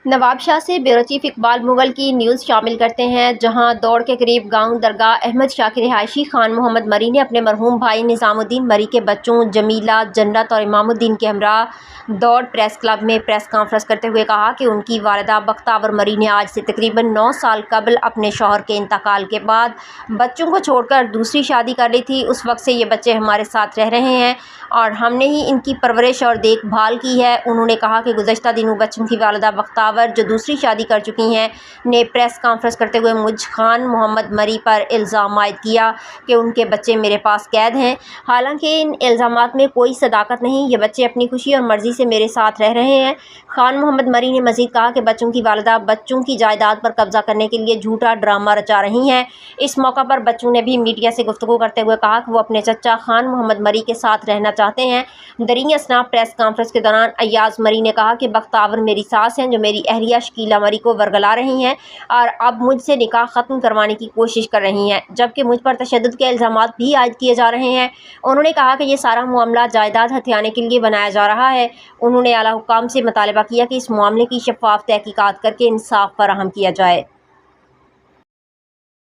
نواب شاہ سے bureau chief Iqbal Mughal کی news شامل کرتے ہیں، جہاں دوڑ کے قریب گاؤں درگاہ احمد شاہ کے رہائشی خان محمد مری نے اپنے مرحوم بھائی نظام الدین مری کے بچوں جمیلہ، جنت اور امام الدین کے ہمراہ دوڑ پریس کلب میں پریس کانفرنس کرتے ہوئے کہا کہ ان کی والدہ بختاور مری نے آج سے تقریباً 9 سال قبل اپنے شوہر کے انتقال کے بعد بچوں کو چھوڑ کر دوسری شادی کر لی تھی۔ اس وقت سے یہ بچے ہمارے ساتھ رہ رہے ہیں اور ہم نے ہی ان کی پرورش اور دیکھ بھال کی ہے۔ انہوں نے کہا کہ گزشتہ دنوں بچوں کی والدہ بختاور جو دوسری شادی کر چکی ہیں نے پریس کانفرنس کرتے ہوئے مجھ خان محمد مری پر الزام عائد کیا کہ ان کے بچے میرے پاس قید ہیں، حالانکہ ان الزامات میں کوئی صداقت نہیں، یہ بچے اپنی خوشی اور مرضی سے میرے ساتھ رہ رہے ہیں۔ خان محمد مری نے مزید کہا کہ بچوں کی والدہ بچوں کی جائیداد پر قبضہ کرنے کے لیے جھوٹا ڈرامہ رچا رہی ہیں۔ اس موقع پر بچوں نے بھی میڈیا سے گفتگو کرتے ہوئے کہا کہ وہ اپنے چچا خان محمد مری کے ساتھ رہنا چاہتے ہیں۔ دریں اثنا پریس کانفرنس کے دوران ایاز مری نے کہا کہ بختاور میری ساس ہیں جو میری اہلیہ شکیلہ مری کو ورگلا رہی ہیں اور اب مجھ سے نکاح ختم کروانے کی کوشش کر رہی ہیں، جبکہ مجھ پر تشدد کے الزامات بھی عائد کیے جا رہے ہیں۔ انہوں نے کہا کہ یہ سارا معاملہ جائیداد ہتھیانے کے لیے بنایا جا رہا ہے۔ انہوں نے اعلیٰ حکام سے مطالبہ کیا کہ اس معاملے کی شفاف تحقیقات کر کے انصاف فراہم کیا جائے۔